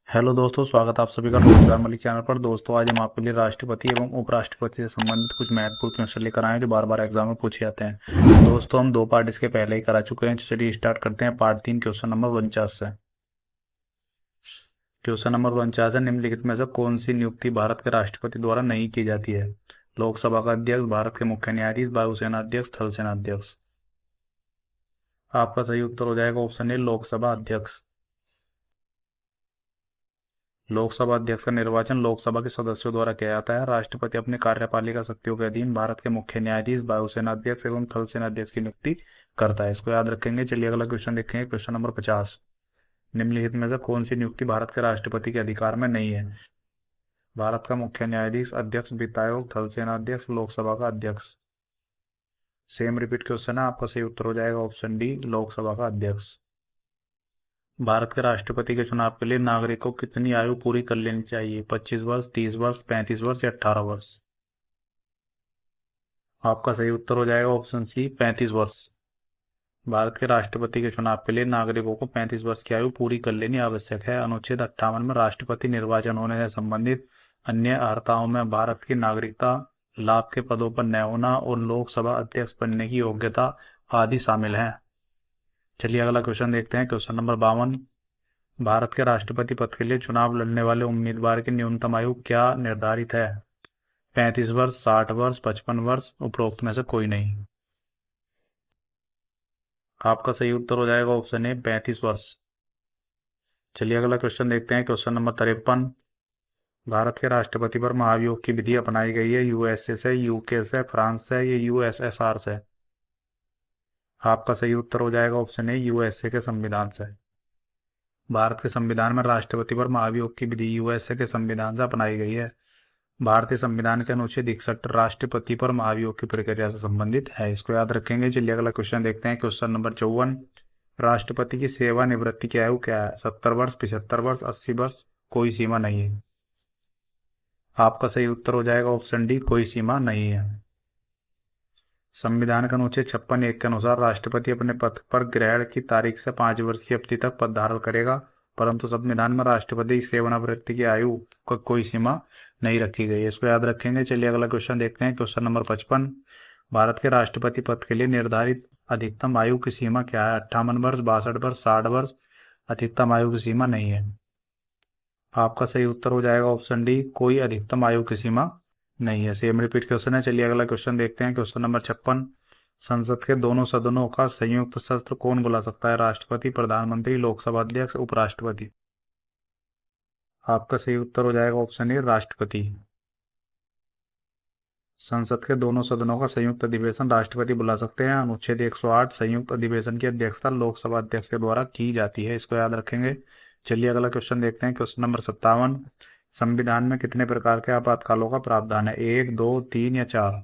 Hello दोस्तों, स्वागत है आप सभी का रोजगार मलिक चैनल पर। दोस्तों, आज हम आपके लिए राष्ट्रपति एवं उपराष्ट्रपति से संबंधित कुछ महत्वपूर्ण क्वेश्चन लेकर आए हैं जो बार बार एग्जाम में पूछे जाते हैं। दोस्तों, हम दो पार्ट इसके पहले ही करा चुके हैं। चलिए स्टार्ट करते हैं पार्ट 3 क्वेश्चन नंबर 49 से। क्वेश्चन नंबर 49 है, निम्नलिखित में से कौन सी नियुक्ति भारत के राष्ट्रपति द्वारा नहीं की जाती है? लोकसभा का अध्यक्ष, भारत के मुख्य न्यायाधीश, वायुसेना अध्यक्ष, थल सेना अध्यक्ष। आपका सही उत्तर हो जाएगा ऑप्शन ए, लोकसभा अध्यक्ष। लोकसभा अध्यक्ष का निर्वाचन लोकसभा के सदस्यों द्वारा किया जाता है। राष्ट्रपति अपने कार्यपालिका शक्तियों के अधीन भारत के मुख्य न्यायाधीश, वायुसेना अध्यक्ष एवं थल सेना अध्यक्ष की नियुक्ति करता है। इसको याद रखेंगे। चलिए अगला क्वेश्चन देखेंगे, क्वेश्चन नंबर 50। निम्नलिखित में से कौन सी नियुक्ति भारत के राष्ट्रपति के अधिकार में नहीं है? भारत का मुख्य न्यायाधीश, अध्यक्ष, वित्त आयोग, थल सेना अध्यक्ष, लोकसभा का अध्यक्ष। सेम रिपीट क्वेश्चन है। आपका सही उत्तर हो जाएगा ऑप्शन डी, लोकसभा का अध्यक्ष। भारत के राष्ट्रपति के चुनाव के लिए नागरिकों को कितनी आयु पूरी कर लेनी चाहिए? 25 वर्ष, 30 वर्ष, 35 वर्ष या 18 वर्ष? आपका सही उत्तर हो जाएगा ऑप्शन सी, 35 वर्ष। भारत के राष्ट्रपति के चुनाव के लिए नागरिकों को 35 वर्ष की आयु पूरी कर लेनी आवश्यक है। अनुच्छेद 58 में राष्ट्रपति निर्वाचन होने से संबंधित अन्य अर्हताओं में भारत की नागरिकता, लाभ के पदों पर न होना और लोकसभा अध्यक्ष बनने की योग्यता आदि शामिल हैं। चलिए अगला क्वेश्चन देखते हैं, क्वेश्चन नंबर 52। भारत के राष्ट्रपति पद के लिए चुनाव लड़ने वाले उम्मीदवार की न्यूनतम आयु क्या निर्धारित है? 35 वर्ष, 60 वर्ष, 55 वर्ष, उपरोक्त में से कोई नहीं। आपका सही उत्तर हो जाएगा ऑप्शन ए, 35 वर्ष। चलिए अगला क्वेश्चन देखते हैं, क्वेश्चन नंबर 53। भारत के राष्ट्रपति पर महाभियोग की विधि अपनाई गई है यूएसए से, यूके से, फ्रांस से या यूएसएसआर से? आपका सही उत्तर हो जाएगा ऑप्शन ए, यूएसए के संविधान से। भारत के संविधान में राष्ट्रपति पर महाभियोग की विधि यूएसए के संविधान से अपनाई गई है। भारतीय संविधान के अनुच्छेद 61 राष्ट्रपति पर महाभियोग की प्रक्रिया से संबंधित है। इसको याद रखेंगे। चलिए अगला क्वेश्चन देखते हैं, क्वेश्चन नंबर 54। राष्ट्रपति की सेवानिवृत्ति की आयु क्या है? 70 वर्ष, 75 वर्ष, 80 वर्ष, कोई सीमा नहीं है। आपका सही उत्तर हो जाएगा ऑप्शन डी, कोई सीमा नहीं है। संविधान के अनुच्छेद 56(1) के अनुसार राष्ट्रपति अपने पद पर ग्रहण की तारीख से 5 वर्ष की अवधि तक पद धारण करेगा, परंतु संविधान में राष्ट्रपति की सेवानिवृत्ति की आयु को कोई सीमा नहीं रखी गई है। इसको याद रखेंगे। चलिए अगला क्वेश्चन देखते हैं, क्वेश्चन नंबर 55। भारत के राष्ट्रपति पद के लिए निर्धारित अधिकतम आयु की सीमा क्या है? 58 वर्ष, 62 वर्ष, 60 वर्ष, अधिकतम आयु की सीमा नहीं है। आपका सही उत्तर हो जाएगा ऑप्शन डी, कोई अधिकतम आयु की सीमा नहीं है। सेम रिपीट क्वेश्चन है। चलिए अगला क्वेश्चन देखते हैं, क्वेश्चन नंबर 56। संसद के दोनों सदनों का संयुक्त सत्र कौन बुला सकता है? राष्ट्रपति, प्रधानमंत्री, लोकसभा अध्यक्ष, उपराष्ट्रपति? आपका सही उत्तर हो जाएगा ऑप्शन ए, राष्ट्रपति। संसद के दोनों सदनों का संयुक्त अधिवेशन राष्ट्रपति बुला सकते हैं। अनुच्छेद 108 संयुक्त अधिवेशन की अध्यक्षता लोकसभा अध्यक्ष के द्वारा की जाती है। इसको याद रखेंगे। चलिए अगला क्वेश्चन देखते हैं, क्वेश्चन नंबर 57। संविधान में कितने प्रकार के आपातकालों का प्रावधान है? 1, 2, 3 या 4?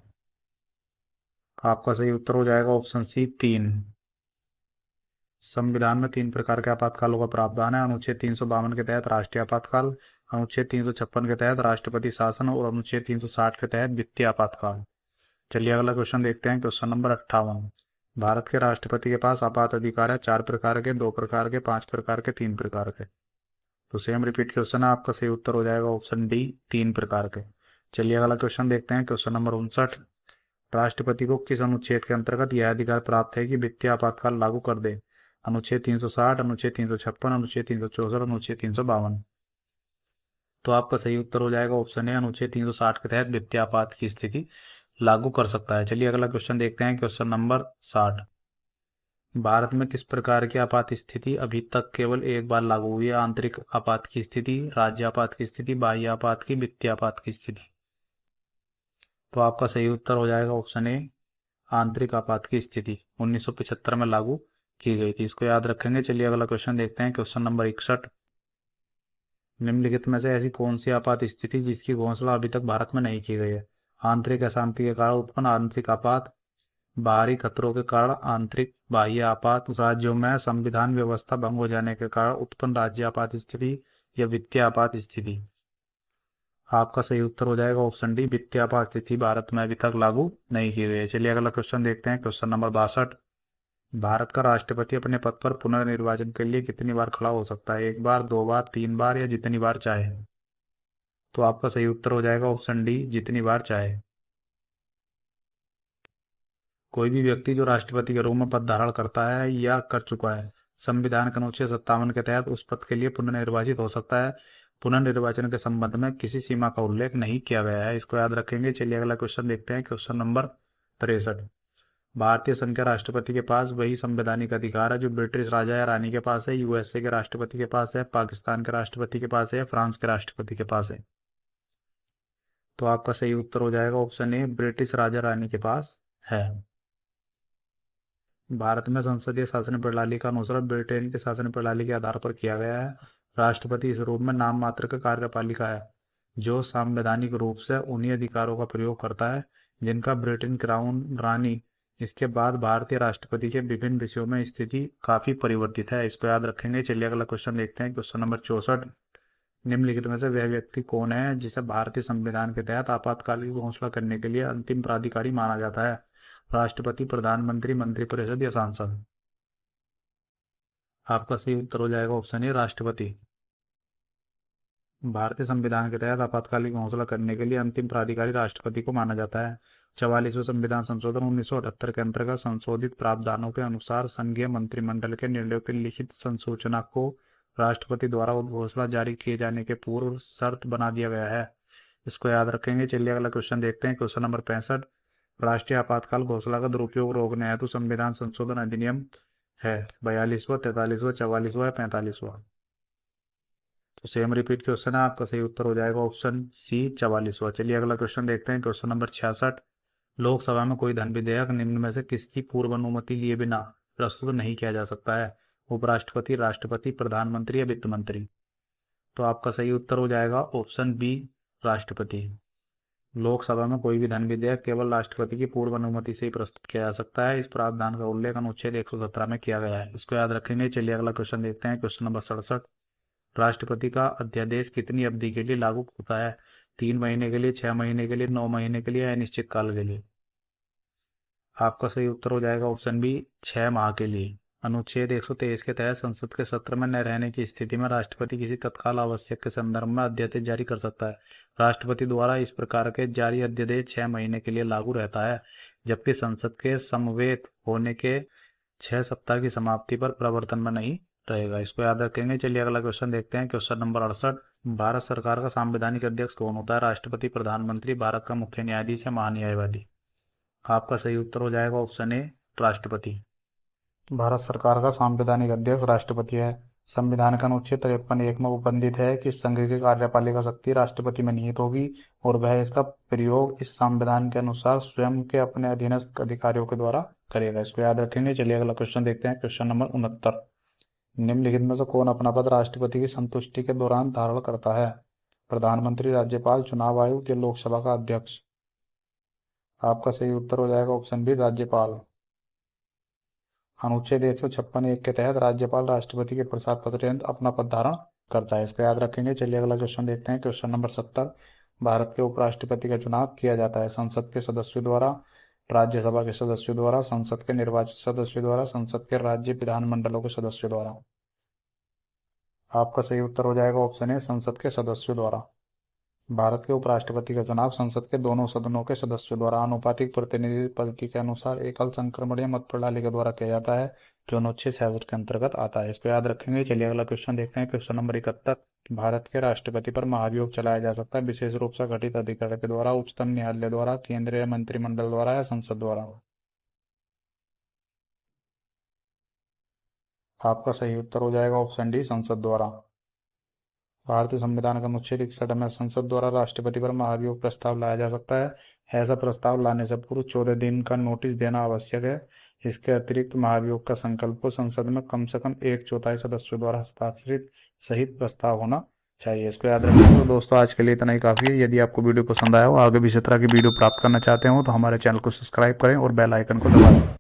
आपका सही उत्तर हो जाएगा ऑप्शन सी, 3। संविधान में 3 प्रकार के आपातकालों का प्रावधान है। अनुच्छेद 352 के तहत राष्ट्रीय आपातकाल, अनुच्छेद 356 के तहत राष्ट्रपति शासन और अनुच्छेद 360 के तहत वित्तीय आपातकाल। चलिए अगला क्वेश्चन देखते हैं, क्वेश्चन नंबर 58। भारत के राष्ट्रपति के पास आपात अधिकार है 4 प्रकार के, 2 प्रकार के, 5 प्रकार के, 3 प्रकार के? तो सेम रिपीट क्वेश्चन है। आपका सही उत्तर हो जाएगा ऑप्शन डी, 3 प्रकार के। चलिए अगला क्वेश्चन देखते हैं, क्वेश्चन नंबर 59। राष्ट्रपति को किस अनुच्छेद के अंतर्गत यह अधिकार प्राप्त है कि वित्तीय आपातकाल लागू कर दे? अनुच्छेद 360, अनुच्छेद 356, अनुच्छेद 364, अनुच्छेद 352? तो आपका सही उत्तर हो जाएगा ऑप्शन ए, अनुच्छेद 360 के तहत वित्तीय आपात की स्थिति लागू कर सकता है। चलिए अगला क्वेश्चन देखते हैं, क्वेश्चन नंबर 60। भारत में किस प्रकार की आपात स्थिति अभी तक केवल एक बार लागू हुई है? आंतरिक आपात की स्थिति, राज्य आपात की स्थिति, बाह्य आपात की, वित्तीय आपात की स्थिति? तो आपका सही उत्तर हो जाएगा ऑप्शन ए, आंतरिक आपात की स्थिति 1975 में लागू की गई थी। इसको याद रखेंगे। चलिए अगला क्वेश्चन देखते हैं, क्वेश्चन नंबर 61। निम्नलिखित में से ऐसी कौन सी आपात स्थिति जिसकी घोषणा अभी तक भारत में नहीं की गई है? आंतरिक अशांति के कारण उत्पन्न आंतरिक आपात, बाहरी खतरों के कारण आंतरिक बाह्य आपात, राज्यों में संविधान व्यवस्था भंग हो जाने के कारण उत्पन्न राज्य आपात स्थिति या वित्तीय आपात स्थिति? आपका सही उत्तर हो जाएगा ऑप्शन डी, वित्तीय आपात स्थिति भारत में अभी तक लागू नहीं की गई है। चलिए अगला क्वेश्चन देखते हैं, क्वेश्चन नंबर 62। भारत का राष्ट्रपति अपने पद पर पुनर्निर्वाचन के लिए कितनी बार खड़ा हो सकता है? 1 बार, 2 बार, 3 बार या जितनी बार चाहे? तो आपका सही उत्तर हो जाएगा ऑप्शन डी, जितनी बार चाहे। कोई भी व्यक्ति जो राष्ट्रपति के रूप में पद धारण करता है या कर चुका है, संविधान के अनुच्छेद 57 के तहत उस पद के लिए पुनर्निर्वाचित हो सकता है। पुनर्निर्वाचन के संबंध में किसी सीमा का उल्लेख नहीं किया गया है, इसको याद रखेंगे। चलिए अगला क्वेश्चन देखते हैं, क्वेश्चन नंबर 63। भारतीय संघ के राष्ट्रपति के पास वही संवैधानिक अधिकार है जो ब्रिटिश राजा या रानी के पास है, यूएसए के राष्ट्रपति के पास है, पाकिस्तान के राष्ट्रपति के पास है, या फ्रांस के राष्ट्रपति के पास है? तो आपका सही उत्तर हो जाएगा option A, British Raja Rani के पास है। भारत में संसदीय शासन प्रणाली का अनुसरण ब्रिटेन की शासन प्रणाली के आधार पर किया गया है। राष्ट्रपति इस रूप में नाम मात्र का कार्यपालिका है जो संवैधानिक रूप से उन्हीं अधिकारों का प्रयोग करता है जिनका ब्रिटेन क्राउन रानी। इसके बाद भारतीय राष्ट्रपति के विभिन्न विषयों में स्थिति काफी परिवर्तित है, इसको याद रखेंगे। चलिए अगला क्वेश्चन देखते हैं, क्वेश्चन नंबर 64। निम्नलिखित में से वह व्यक्ति कौन है जिसे भारतीय संविधान के तहत आपातकाल की घोषणा करने के लिए अंतिम प्राधिकारी माना जाता है? राष्ट्रपति, प्रधानमंत्री, मंत्रिपरिषद या सांसद? आपका सही उत्तर हो जाएगा ऑप्शन ए, राष्ट्रपति। भारतीय संविधान के तहत आपातकाल की घोषणा करने के लिए अंतिम प्राधिकारी राष्ट्रपति को माना जाता है। 44वें संविधान संशोधन 1978 के अंतर्गत संशोधित प्रावधानों के अनुसार संघीय मंत्रिमंडल के निर्णयों की लिखित संसूचना को राष्ट्रपति द्वारा उद्घोषणा जारी किए जाने के पूर्व शर्त बना दिया गया है, इसको याद रखेंगे। चलिए अगला क्वेश्चन देखते हैं, क्वेश्चन नंबर 65। राष्ट्रीय आपातकाल घोषणा का दुरुपयोग रोकने हेतु संविधान संशोधन अधिनियम है 42वां, 43वां, 44वां या 45वां? तो सेम रिपीट क्वेश्चन है, आपका सही उत्तर हो जाएगा ऑप्शन सी, 44वां। चलिए अगला क्वेश्चन देखते हैं, क्वेश्चन नंबर 66। लोकसभा में कोई धन विधेयक निम्न में से किसकी पूर्व अनुमति लिए बिना प्रस्तुत नहीं किया जा सकता है? उपराष्ट्रपति, राष्ट्रपति, प्रधानमंत्री या वित्त मंत्री? तो आपका सही उत्तर हो जाएगा ऑप्शन बी, राष्ट्रपति। लोकसभा में कोई भी धन विधेयक केवल राष्ट्रपति की पूर्व अनुमति से ही प्रस्तुत किया जा सकता है। इस प्रावधान का उल्लेख अनुच्छेद 117 में किया गया है, इसको याद रखेंगे। चलिए अगला क्वेश्चन देखते हैं, क्वेश्चन नंबर 67। राष्ट्रपति का अध्यादेश कितनी अवधि के लिए लागू होता है? 3 महीने के लिए, 6 महीने के लिए, 9 महीने के लिए या अनिश्चित काल के लिए? आपका सही उत्तर हो जाएगा ऑप्शन बी, 6 माह के लिए। अनुच्छेद 123 के तहत संसद के सत्र में न रहने की स्थिति में राष्ट्रपति किसी तत्काल आवश्यक के संदर्भ में अध्यादेश जारी कर सकता है। राष्ट्रपति द्वारा इस प्रकार के जारी अध्यादेश 6 महीने के लिए लागू रहता है, जबकि संसद के समवेत होने के 6 सप्ताह की समाप्ति पर प्रवर्तन में नहीं रहेगा, इसको याद रखेंगे। चलिए अगला क्वेश्चन देखते हैं, क्वेश्चन नंबर 68। भारत सरकार का संवैधानिक अध्यक्ष कौन होता है? राष्ट्रपति, प्रधानमंत्री, भारत का मुख्य न्यायाधीश या महान्यायवादी? आपका सही उत्तर हो जाएगा ऑप्शन ए, राष्ट्रपति। भारत सरकार का संवैधानिक अध्यक्ष राष्ट्रपति है। संविधान का अनुच्छेद 53(1) में उपबंधित है कि संघ की कार्यपालिका शक्ति राष्ट्रपति में निहित होगी और वह इसका प्रयोग इस संविधान के अनुसार स्वयं के अपने अधीनस्थ अधिकारियों के द्वारा करेगा, इसको याद रखेंगे। चलिए अगला क्वेश्चन देखते हैं, क्वेश्चन नंबर 69। निम्नलिखित में से कौन अपना पद राष्ट्रपति की संतुष्टि के दौरान धारण करता है? प्रधानमंत्री, राज्यपाल, चुनाव आयुक्त या लोकसभा का अध्यक्ष? आपका सही उत्तर हो जाएगा ऑप्शन बी, राज्यपाल। अनुच्छेद 156(1) के तहत राज्यपाल राष्ट्रपति के प्रसाद पत्र अपना पद धारण करता है, इसको याद रखेंगे। चलिए अगला क्वेश्चन देखते हैं, क्वेश्चन नंबर 70। भारत के उपराष्ट्रपति का चुनाव किया जाता है संसद के सदस्यों द्वारा, राज्यसभा के सदस्यों द्वारा, संसद के निर्वाचित सदस्यों द्वारा, संसद के राज्य विधानमंडलों के सदस्यों द्वारा? आपका सही उत्तर हो जाएगा ऑप्शन ए, संसद के सदस्यों द्वारा। भारत के उपराष्ट्रपति का चुनाव संसद के दोनों सदनों के सदस्यों द्वारा आनुपातिक प्रतिनिधि पद्धति के अनुसार एकल संक्रमणीय मत प्रणाली के द्वारा किया जाता है, जो अनुच्छेद 66 के अंतर्गत आता है, इसको याद रखेंगे। चलिए अगला क्वेश्चन देखते हैं, क्वेश्चन नंबर 71। भारत के राष्ट्रपति पर महाभियोग चलाया जा सकता है विशेष रूप से गठित अधिकारी के द्वारा, उच्चतम न्यायालय द्वारा, केंद्रीय मंत्रिमंडल द्वारा या संसद द्वारा? आपका सही उत्तर हो जाएगा ऑप्शन डी, संसद द्वारा। भारतीय संविधान का अनुच्छेद 61 में संसद द्वारा राष्ट्रपति पर महाभियोग प्रस्ताव लाया जा सकता है। ऐसा प्रस्ताव लाने से पूर्व 14 दिन का नोटिस देना आवश्यक है। इसके अतिरिक्त महाभियोग का संकल्प को संसद में कम से कम 1/4 सदस्यों द्वारा हस्ताक्षरित सहित प्रस्ताव होना चाहिए, इसको याद रखें। तो दोस्तों आज के लिए इतना ही काफ़ी है। यदि आपको वीडियो पसंद आया हो, आगे भी इसी तरह की वीडियो प्राप्त करना चाहते हो, तो हमारे चैनल को सब्सक्राइब करें और बेल आइकन को दबा दें।